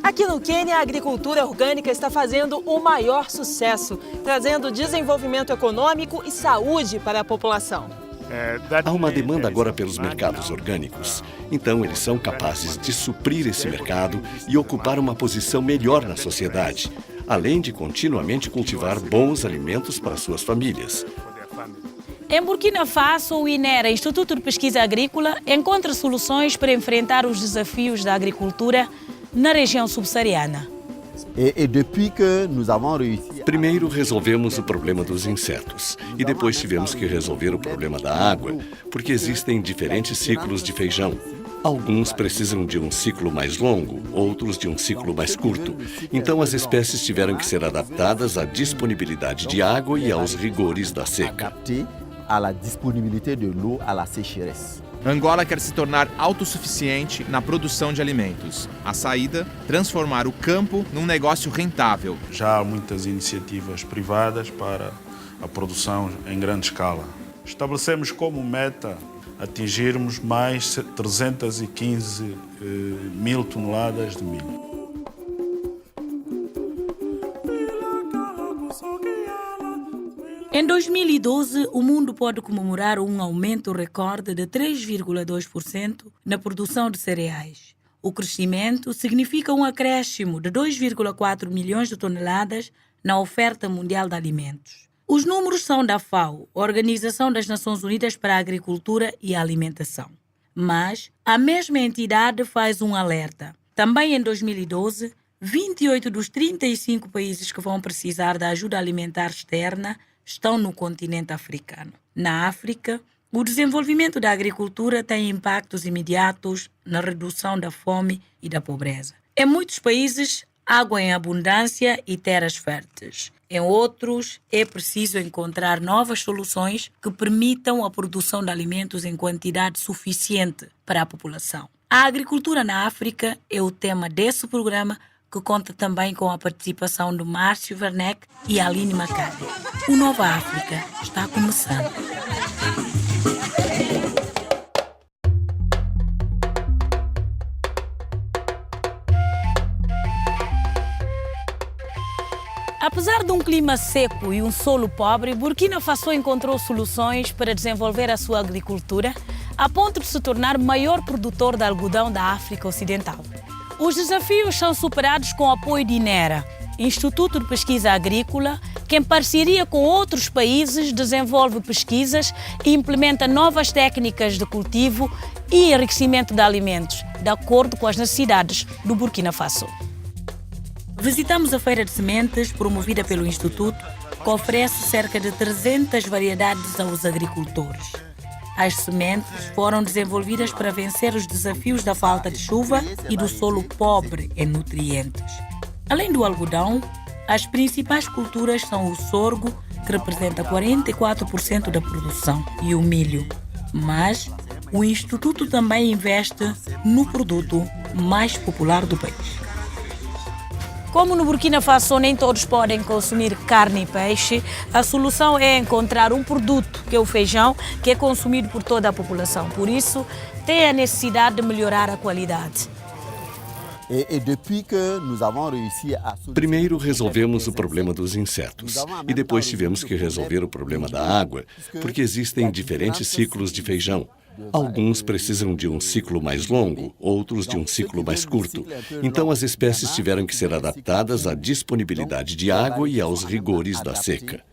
Aqui no Quênia, a agricultura orgânica está fazendo o maior sucesso, trazendo desenvolvimento econômico e saúde para a população. Há uma demanda agora pelos mercados orgânicos. Então, eles são capazes de suprir esse mercado e ocupar uma posição melhor na sociedade, além de continuamente cultivar bons alimentos para suas famílias. Em Burkina Faso, o INERA, Instituto de Pesquisa Agrícola, encontra soluções para enfrentar os desafios da agricultura na região subsaariana. Primeiro resolvemos o problema dos insetos e depois tivemos que resolver o problema da água, porque existem diferentes ciclos de feijão. Alguns precisam de um ciclo mais longo, outros de um ciclo mais curto. Então as espécies tiveram que ser adaptadas à disponibilidade de água e aos rigores da seca. Angola quer se tornar autossuficiente na produção de alimentos. A saída, transformar o campo num negócio rentável. Já há muitas iniciativas privadas para a produção em grande escala. Estabelecemos como meta atingirmos mais 315 mil toneladas de milho. Em 2012, o mundo pode comemorar um aumento recorde de 3,2% na produção de cereais. O crescimento significa um acréscimo de 2,4 milhões de toneladas na oferta mundial de alimentos. Os números são da FAO, Organização das Nações Unidas para a Agricultura e a Alimentação. Mas a mesma entidade faz um alerta. Também em 2012, 28 dos 35 países que vão precisar da ajuda alimentar externa estão no continente africano. Na África, o desenvolvimento da agricultura tem impactos imediatos na redução da fome e da pobreza. Em muitos países, água em abundância e terras férteis. Em outros, é preciso encontrar novas soluções que permitam a produção de alimentos em quantidade suficiente para a população. A agricultura na África é o tema desse programa, que conta também com a participação de Márcio Werneck e Aline Macari. O Nova África está começando. Apesar de um clima seco e um solo pobre, Burkina Faso encontrou soluções para desenvolver a sua agricultura, a ponto de se tornar maior produtor de algodão da África Ocidental. Os desafios são superados com o apoio de INERA, Instituto de Pesquisa Agrícola, que em parceria com outros países desenvolve pesquisas e implementa novas técnicas de cultivo e enriquecimento de alimentos, de acordo com as necessidades do Burkina Faso. Visitamos a feira de sementes promovida pelo Instituto, que oferece cerca de 300 variedades aos agricultores. As sementes foram desenvolvidas para vencer os desafios da falta de chuva e do solo pobre em nutrientes. Além do algodão, as principais culturas são o sorgo, que representa 44% da produção, e o milho. Mas o Instituto também investe no produto mais popular do país. Como no Burkina Faso nem todos podem consumir carne e peixe, a solução é encontrar um produto, que é o feijão, que é consumido por toda a população. Por isso, tem a necessidade de melhorar a qualidade. Primeiro resolvemos o problema dos insetos e depois tivemos que resolver o problema da água, porque existem diferentes ciclos de feijão. Alguns precisam de um ciclo mais longo, outros de um ciclo mais curto. Então as espécies tiveram que ser adaptadas à disponibilidade de água e aos rigores da seca.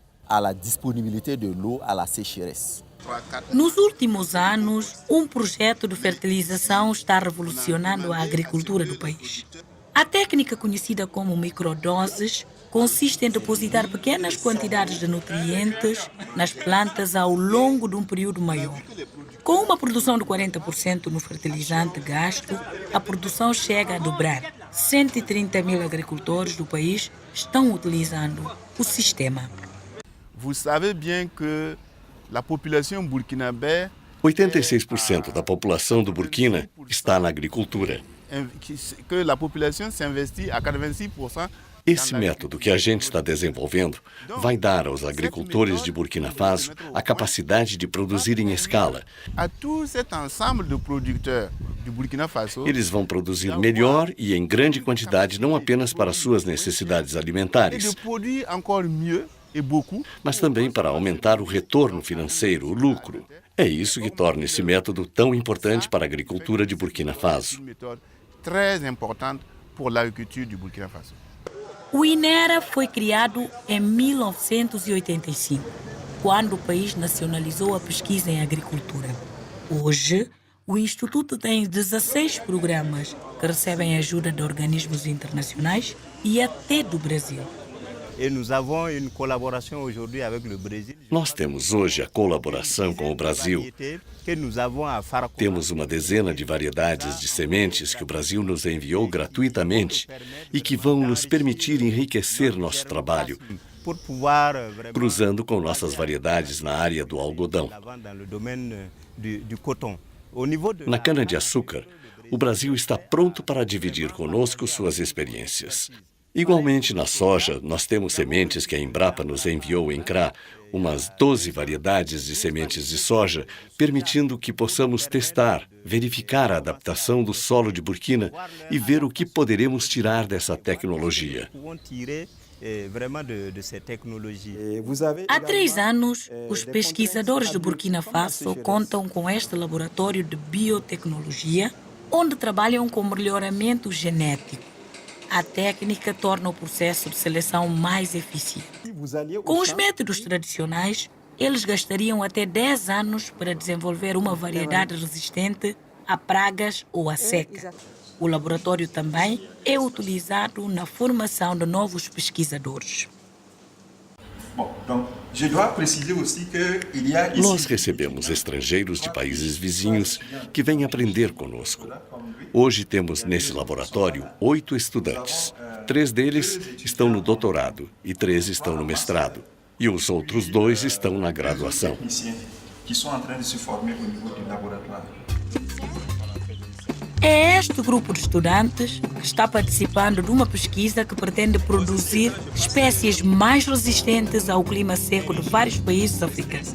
Nos últimos anos, um projeto de fertilização está revolucionando a agricultura do país. A técnica conhecida como microdoses consiste em depositar pequenas quantidades de nutrientes nas plantas ao longo de um período maior. Com uma produção de 40% no fertilizante gasto, a produção chega a dobrar. 130 mil agricultores do país estão utilizando o sistema. Vous savez bien que la population burkinabé 86% da população do Burkina está na agricultura. que la population s'investit à 86% Esse método que a gente está desenvolvendo vai dar aos agricultores de Burkina Faso a capacidade de produzir em escala. À tout cet ensemble de producteurs du Burkina Faso, Eles vão produzir melhor e em grande quantidade, não apenas para suas necessidades et alimentares, de produire encore mieux et beaucoup. mas também para aumentar o retorno financeiro, o lucro. É isso que torna esse método tão importante para a agricultura de Burkina Faso. Une méthode très importante pour l'agriculture du Burkina Faso. O INERA foi criado em 1985, quando o país nacionalizou a pesquisa em agricultura. Hoje, o Instituto tem 16 programas que recebem ajuda de organismos internacionais e até do Brasil. Et nous avons une collaboration aujourd'hui avec le Brésil. Nós temos hoje a colaboração com o Brasil. Que nous avons à Faraco. Temos uma dezena de variedades de sementes que o Brasil nos enviou gratuitamente e que vão nos permitir enriquecer nosso trabalho, Pour pouvoir vraiment cruzando com nossas variedades na área do algodão. dans le domaine du coton. Au niveau de Na cana-de-açúcar, o Brasil está pronto para dividir conosco suas experiências. Igualmente, na soja, nós temos sementes que a Embrapa nos enviou em CRA, umas 12 variedades de sementes de soja, permitindo que possamos testar, verificar a adaptação do solo de Burkina e ver o que poderemos tirar dessa tecnologia. pouvons tirer vraiment de ces technologies. Há 3 anos, os pesquisadores de Burkina Faso contam com este laboratório de biotecnologia, onde trabalham com melhoramento genético. A técnica torna o processo de seleção mais eficiente. Com os métodos tradicionais, eles gastariam até 10 anos para desenvolver uma variedade resistente a pragas ou à seca. O laboratório também é utilizado na formação de novos pesquisadores. Nós recebemos estrangeiros de países vizinhos que vêm aprender conosco. Hoje temos nesse laboratório 8 estudantes. 3 deles estão no doutorado e 3 estão no mestrado. E os outros 2 estão na graduação. É este grupo de estudantes que está participando de uma pesquisa que pretende produzir espécies mais resistentes ao clima seco de vários países africanos.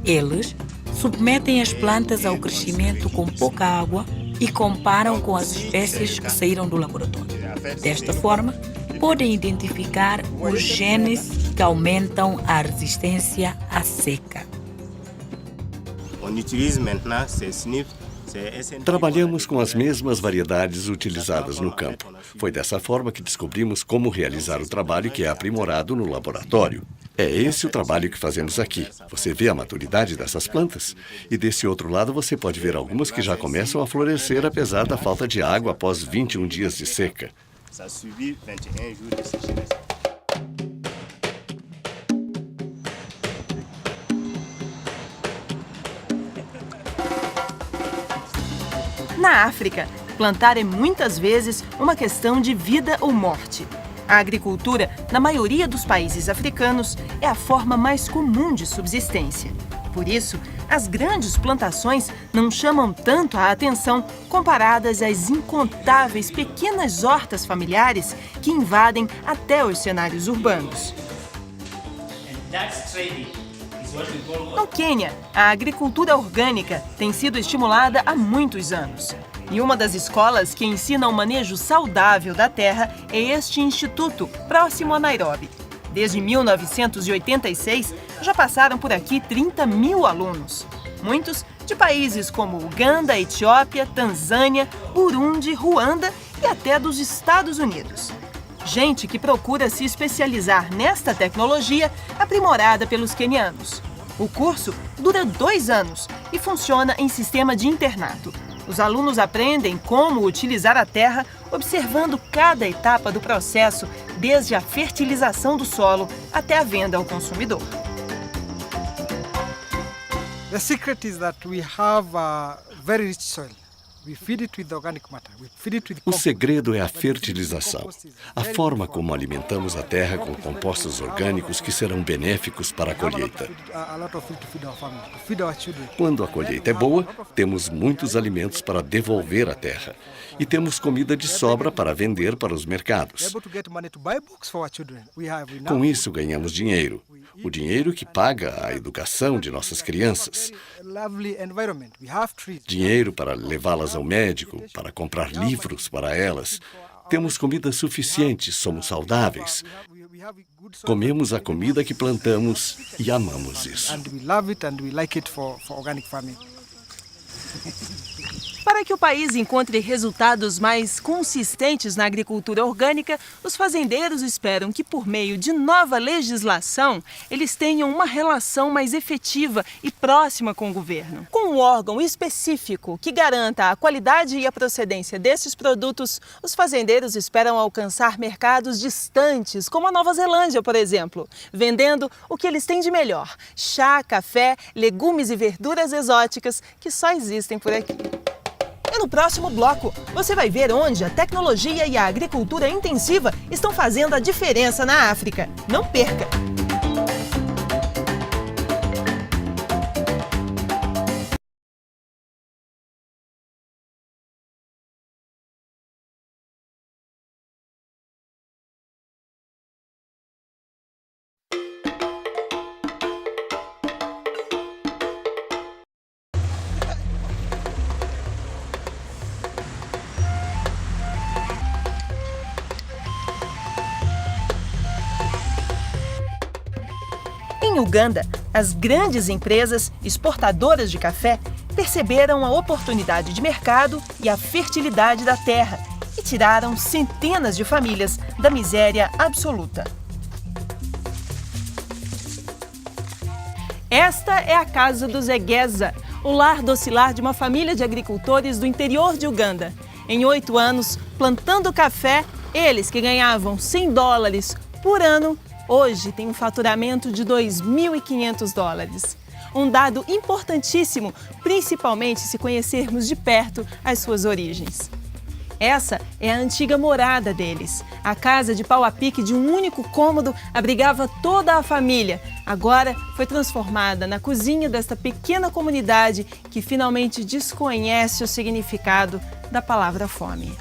Eles submetem as plantas ao crescimento com pouca água e comparam com as espécies que saíram do laboratório. Desta forma, podem identificar os genes que aumentam a resistência à seca. On utilise maintenant ces SNP. Trabalhamos com as mesmas variedades utilizadas no campo. Foi dessa forma que descobrimos como realizar o trabalho que é aprimorado no laboratório. É esse o trabalho que fazemos aqui. Você vê a maturidade dessas plantas? E desse outro lado você pode ver algumas que já começam a florescer apesar da falta de água após 21 dias de seca. Ça suivi 21 jours de sécheresse. Na África, plantar é muitas vezes uma questão de vida ou morte. A agricultura, na maioria dos países africanos, é a forma mais comum de subsistência. Por isso, as grandes plantações não chamam tanto a atenção comparadas às incontáveis pequenas hortas familiares que invadem até os cenários urbanos. No Quênia, a agricultura orgânica tem sido estimulada há muitos anos. E uma das escolas que ensina o manejo saudável da terra é este instituto, próximo a Nairobi. Desde 1986, já passaram por aqui 30 mil alunos. Muitos de países como Uganda, Etiópia, Tanzânia, Burundi, Ruanda e até dos Estados Unidos. Gente que procura se especializar nesta tecnologia aprimorada pelos quenianos. O curso dura 2 anos e funciona em sistema de internato. Os alunos aprendem como utilizar a terra, observando cada etapa do processo, desde a fertilização do solo até a venda ao consumidor. The secret is that we have a very rich soil. O segredo é a fertilização, a forma como alimentamos a terra com compostos orgânicos que serão benéficos para a colheita. Quando a colheita é boa, temos muitos alimentos para devolver à terra e temos comida de sobra para vender para os mercados. Com isso, ganhamos dinheiro. O dinheiro que paga a educação de nossas crianças. Dinheiro para levá-las ao médico, para comprar livros para elas. Temos comida suficiente, somos saudáveis. Comemos a comida que plantamos e amamos isso. Para que o país encontre resultados mais consistentes na agricultura orgânica, os fazendeiros esperam que, por meio de nova legislação, eles tenham uma relação mais efetiva e próxima com o governo. Com um órgão específico que garanta a qualidade e a procedência desses produtos, os fazendeiros esperam alcançar mercados distantes, como a Nova Zelândia, por exemplo, vendendo o que eles têm de melhor: chá, café, legumes e verduras exóticas que só existem por aqui. E no próximo bloco, você vai ver onde a tecnologia e a agricultura intensiva estão fazendo a diferença na África. Não perca! Em Uganda, as grandes empresas exportadoras de café perceberam a oportunidade de mercado e a fertilidade da terra e tiraram centenas de famílias da miséria absoluta. Esta é a casa dos Egeza, o lar docilar de uma família de agricultores do interior de Uganda. Em 8 anos, plantando café, eles que ganhavam $100 por ano, hoje têm um faturamento de $2.500. Um dado importantíssimo, principalmente se conhecermos de perto as suas origens. Essa é a antiga morada deles. A casa de pau a pique de um único cômodo abrigava toda a família. Agora foi transformada na cozinha desta pequena comunidade que finalmente desconhece o significado da palavra fome.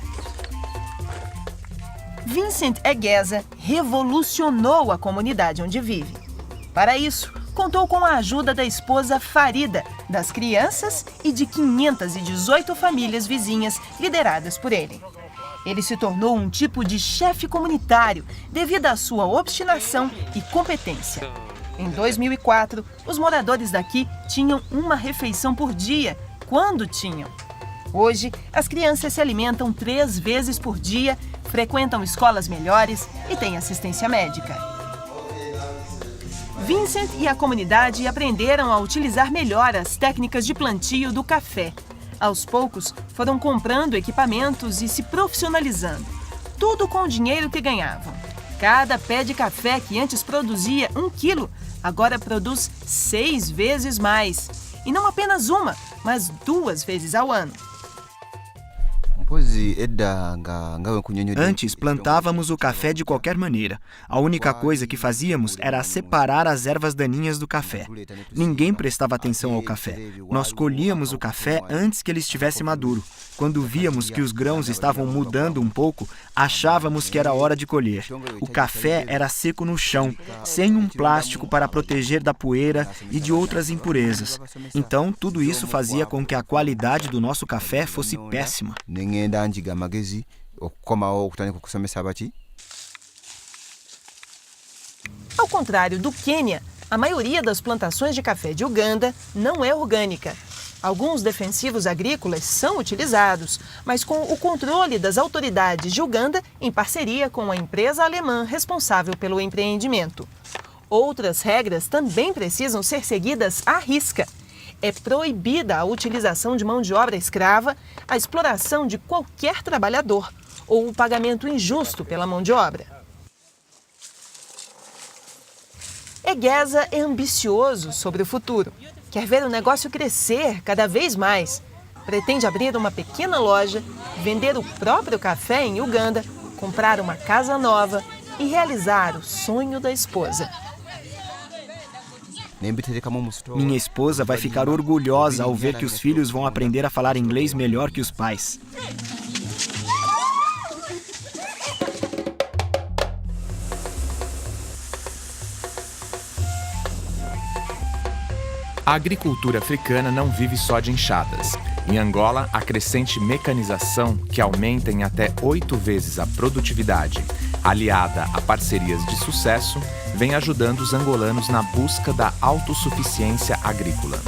Vincent Egeza revolucionou a comunidade onde vive. Para isso, contou com a ajuda da esposa Farida, das crianças e de 518 famílias vizinhas lideradas por ele. Ele se tornou um tipo de chefe comunitário devido à sua obstinação e competência. Em 2004, os moradores daqui tinham uma refeição por dia, quando tinham. Hoje, as crianças se alimentam 3 vezes por dia, frequentam escolas melhores e têm assistência médica. Vincent e a comunidade aprenderam a utilizar melhor as técnicas de plantio do café. Aos poucos, foram comprando equipamentos e se profissionalizando. Tudo com o dinheiro que ganhavam. Cada pé de café que antes produzia 1 quilo, agora produz 6 vezes mais. E não apenas uma, mas 2 vezes ao ano. Antes, plantávamos o café de qualquer maneira. A única coisa que fazíamos era separar as ervas daninhas do café. Ninguém prestava atenção ao café. Nós colhíamos o café antes que ele estivesse maduro. Quando víamos que os grãos estavam mudando um pouco, achávamos que era hora de colher. O café era seco no chão, sem um plástico para proteger da poeira e de outras impurezas. Então, tudo isso fazia com que a qualidade do nosso café fosse péssima. Ao contrário do Quênia, a maioria das plantações de café de Uganda não é orgânica. Alguns defensivos agrícolas são utilizados, mas com o controle das autoridades de Uganda em parceria com a empresa alemã responsável pelo empreendimento. Outras regras também precisam ser seguidas à risca. É proibida a utilização de mão de obra escrava, a exploração de qualquer trabalhador ou o pagamento injusto pela mão de obra. Egeza é ambicioso sobre o futuro. Quer ver o negócio crescer cada vez mais. pretende abrir uma pequena loja, vender o próprio café em Uganda, comprar uma casa nova e realizar o sonho da esposa. Minha esposa vai ficar orgulhosa ao ver que os filhos vão aprender a falar inglês melhor que os pais. A agricultura africana não vive só de enxadas. Em Angola, a crescente mecanização, que aumenta em até 8 vezes a produtividade, aliada a parcerias de sucesso, vem ajudando os angolanos na busca da autossuficiência agrícola.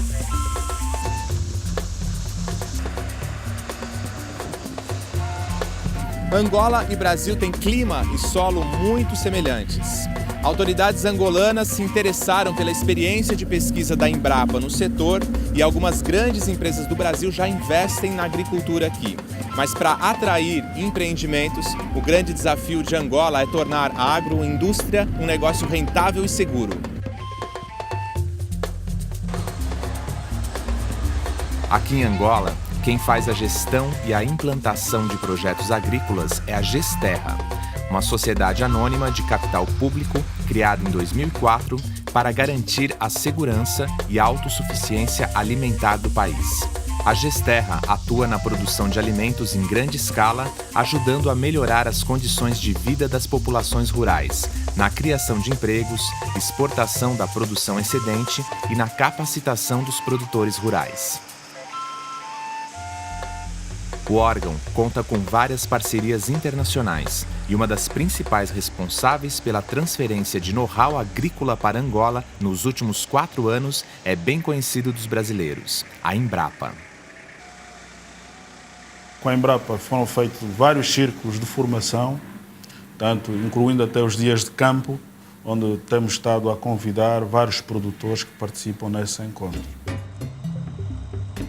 Angola e Brasil têm clima e solo muito semelhantes. Autoridades angolanas se interessaram pela experiência de pesquisa da Embrapa no setor e algumas grandes empresas do Brasil já investem na agricultura aqui. Mas para atrair empreendimentos, o grande desafio de Angola é tornar a agroindústria um negócio rentável e seguro. Aqui em Angola, quem faz a gestão e a implantação de projetos agrícolas é a Gesterra, uma sociedade anônima de capital público criada em 2004 para garantir a segurança e a autossuficiência alimentar do país. A Gesterra atua na produção de alimentos em grande escala, ajudando a melhorar as condições de vida das populações rurais, na criação de empregos, exportação da produção excedente e na capacitação dos produtores rurais. O órgão conta com várias parcerias internacionais e uma das principais responsáveis pela transferência de know-how agrícola para Angola nos últimos 4 anos é bem conhecido dos brasileiros, a Embrapa. Com a Embrapa foram feitos vários círculos de formação, tanto incluindo até os dias de campo, onde temos estado a convidar vários produtores que participam nesse encontro.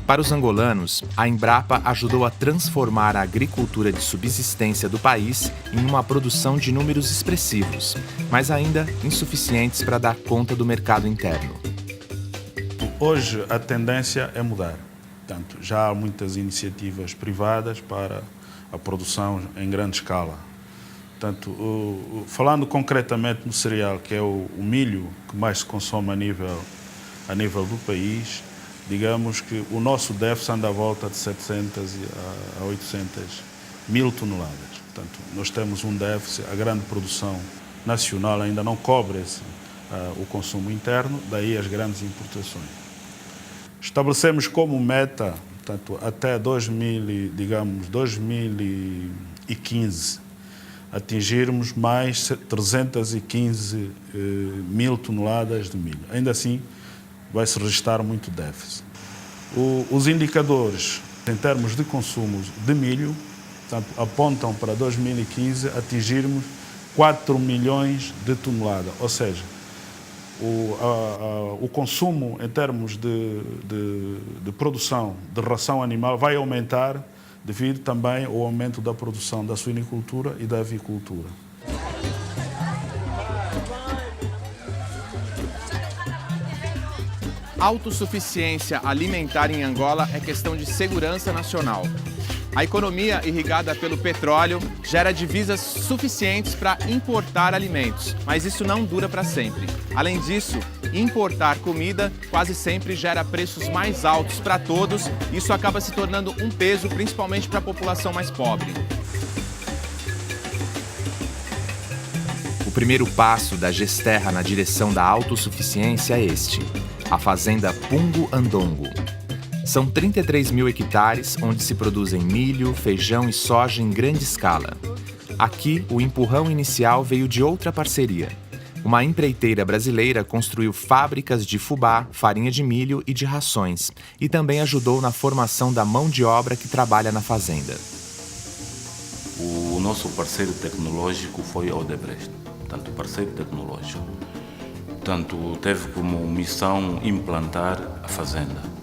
Para os angolanos, a Embrapa ajudou a transformar a agricultura de subsistência do país em uma produção de números expressivos, mas ainda insuficientes para dar conta do mercado interno. Hoje a tendência é mudar. Portanto, já há muitas iniciativas privadas para a produção em grande escala. Portanto, falando concretamente no cereal, que é o milho que mais se consome a nível do país, digamos que o nosso déficit anda à volta de 700 a 800 mil toneladas. Portanto, nós temos um déficit, a grande produção nacional ainda não cobre o consumo interno, daí as grandes importações. Estabelecemos como meta, portanto, até 2015, atingirmos mais 315 mil toneladas de milho. Ainda assim, vai-se registrar muito déficit. Os indicadores em termos de consumo de milho, portanto, apontam para 2015 atingirmos 4 milhões de toneladas, ou seja, o consumo em termos de produção de ração animal vai aumentar devido também ao aumento da produção da suinicultura e da avicultura. Autossuficiência alimentar em Angola é questão de segurança nacional. A economia irrigada pelo petróleo gera divisas suficientes para importar alimentos, mas isso não dura para sempre. Além disso, importar comida quase sempre gera preços mais altos para todos e isso acaba se tornando um peso principalmente para a população mais pobre. O primeiro passo da Gesterra na direção da autossuficiência é este: a fazenda Pungo Andongo. São 33 mil hectares onde se produzem milho, feijão e soja em grande escala. Aqui, o empurrão inicial veio de outra parceria. Uma empreiteira brasileira construiu fábricas de fubá, farinha de milho e de rações, e também ajudou na formação da mão de obra que trabalha na fazenda. O nosso parceiro tecnológico foi a Odebrecht, portanto, parceiro tecnológico. Portanto, teve como missão implantar a fazenda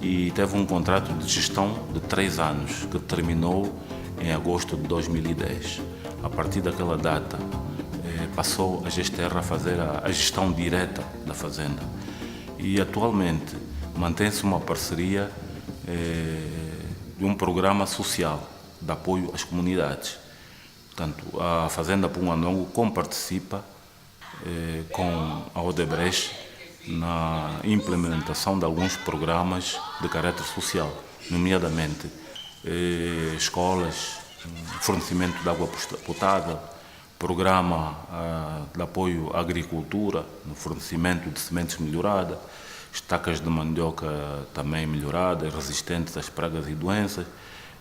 e teve um contrato de gestão de 3 anos que terminou em agosto de 2010. A partir daquela data, passou a Gesterra a fazer a gestão direta da fazenda e atualmente mantém-se uma parceria de um programa social de apoio às comunidades. Portanto, a Fazenda Punguandongo comparticipa com a Odebrecht na implementação de alguns programas de caráter social, nomeadamente escolas, fornecimento de água potável, programa de apoio à agricultura, no fornecimento de sementes melhoradas, estacas de mandioca também melhoradas, resistentes às pragas e doenças,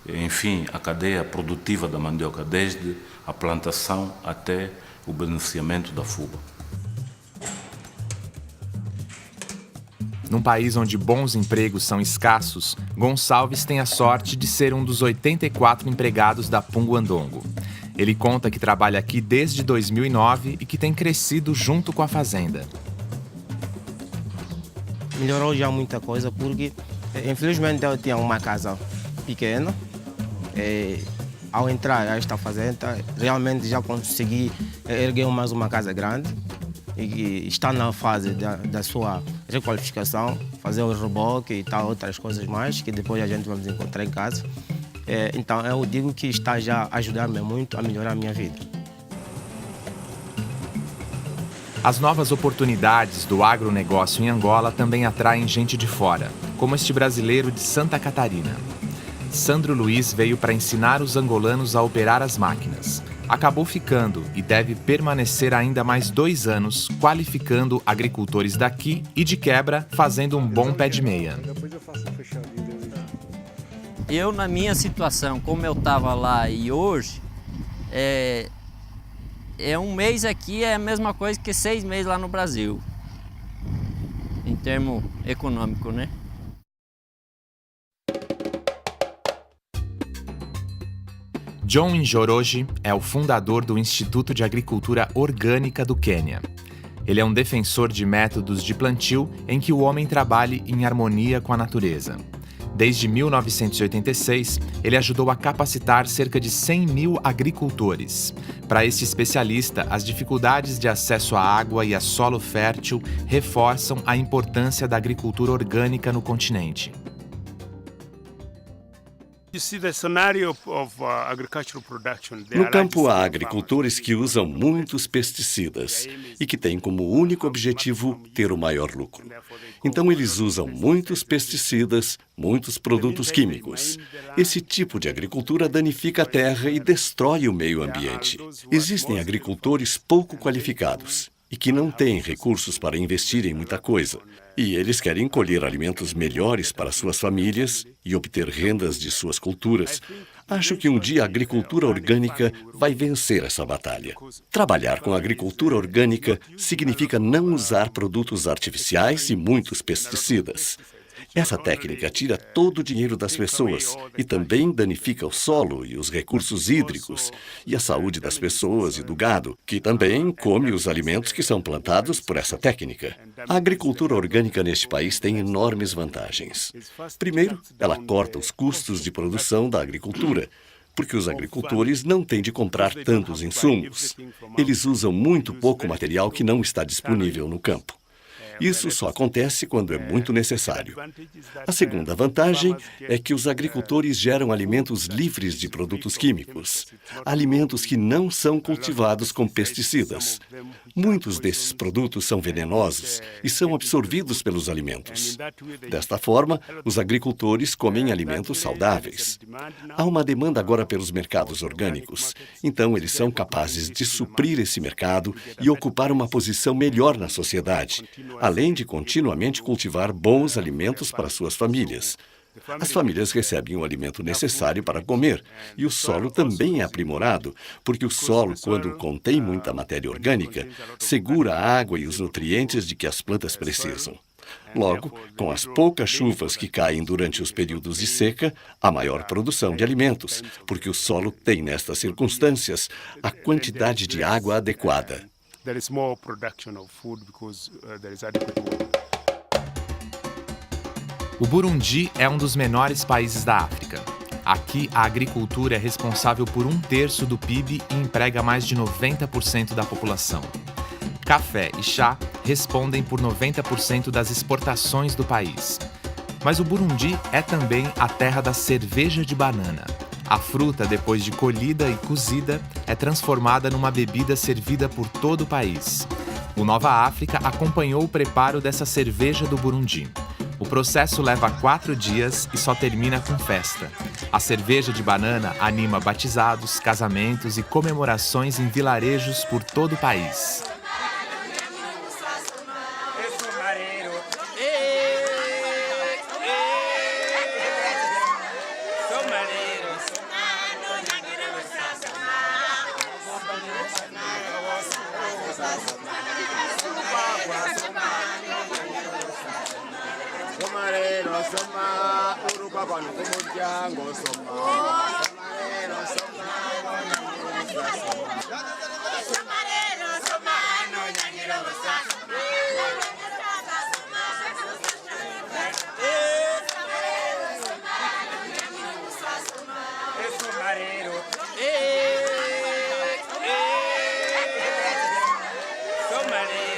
enfim, a cadeia produtiva da mandioca, desde a plantação até o beneficiamento da fuba. Num país onde bons empregos são escassos, Gonçalves tem a sorte de ser um dos 84 empregados da Punguandongo. Ele conta que trabalha aqui desde 2009 e que tem crescido junto com a fazenda. Melhorou já muita coisa porque, infelizmente, eu tinha uma casa pequena. Ao entrar a esta fazenda, realmente já consegui erguer mais uma casa grande. E está na fase da sua requalificação, fazer o reboque e tal, outras coisas mais, que depois a gente vamos encontrar em casa. Então eu digo que está já a ajudar-me muito a melhorar a minha vida. As novas oportunidades do agronegócio em Angola também atraem gente de fora, como este brasileiro de Santa Catarina. Sandro Luiz veio para ensinar os angolanos a operar as máquinas. Acabou ficando e deve permanecer ainda mais 2 anos, qualificando agricultores daqui e, de quebra, fazendo um bom pé de meia. Eu, na minha situação, como eu estava lá e hoje, um mês aqui é a mesma coisa que 6 meses lá no Brasil, em termo econômico, né? John Njoroge é o fundador do Instituto de Agricultura Orgânica do Quênia. Ele é um defensor de métodos de plantio em que o homem trabalhe em harmonia com a natureza. Desde 1986, ele ajudou a capacitar cerca de 100 mil agricultores. Para esse especialista, as dificuldades de acesso à água e a solo fértil reforçam a importância da agricultura orgânica no continente. No campo, há agricultores que usam muitos pesticidas e que têm como único objetivo ter o maior lucro. Então, eles usam muitos pesticidas, muitos produtos químicos. Esse tipo de agricultura danifica a terra e destrói o meio ambiente. Existem agricultores pouco qualificados e que não têm recursos para investir em muita coisa. E eles querem colher alimentos melhores para suas famílias e obter rendas de suas culturas. Acho que um dia a agricultura orgânica vai vencer essa batalha. Trabalhar com a agricultura orgânica significa não usar produtos artificiais e muitos pesticidas. Essa técnica tira todo o dinheiro das pessoas e também danifica o solo e os recursos hídricos e a saúde das pessoas e do gado, que também come os alimentos que são plantados por essa técnica. A agricultura orgânica neste país tem enormes vantagens. Primeiro, ela corta os custos de produção da agricultura, porque os agricultores não têm de comprar tantos insumos. Eles usam muito pouco material que não está disponível no campo. Isso só acontece quando é muito necessário. A segunda vantagem é que os agricultores geram alimentos livres de produtos químicos, alimentos que não são cultivados com pesticidas. Muitos desses produtos são venenosos e são absorvidos pelos alimentos. Desta forma, os agricultores comem alimentos saudáveis. Há uma demanda agora pelos mercados orgânicos, então eles são capazes de suprir esse mercado e ocupar uma posição melhor na sociedade, além de continuamente cultivar bons alimentos para suas famílias. As famílias recebem o alimento necessário para comer e o solo também é aprimorado, porque o solo, quando contém muita matéria orgânica, segura a água e os nutrientes de que as plantas precisam. Logo, com as poucas chuvas que caem durante os períodos de seca, há maior produção de alimentos, porque o solo tem, nestas circunstâncias, a quantidade de água adequada. O Burundi é um dos menores países da África. Aqui, a agricultura é responsável por 1/3 do PIB e emprega mais de 90% da população. Café e chá respondem por 90% das exportações do país. Mas o Burundi é também a terra da cerveja de banana. A fruta, depois de colhida e cozida, é transformada numa bebida servida por todo o país. O Nova África acompanhou o preparo dessa cerveja do Burundi. O processo leva 4 dias e só termina com festa. A cerveja de banana anima batizados, casamentos e comemorações em vilarejos por todo o país. Somebody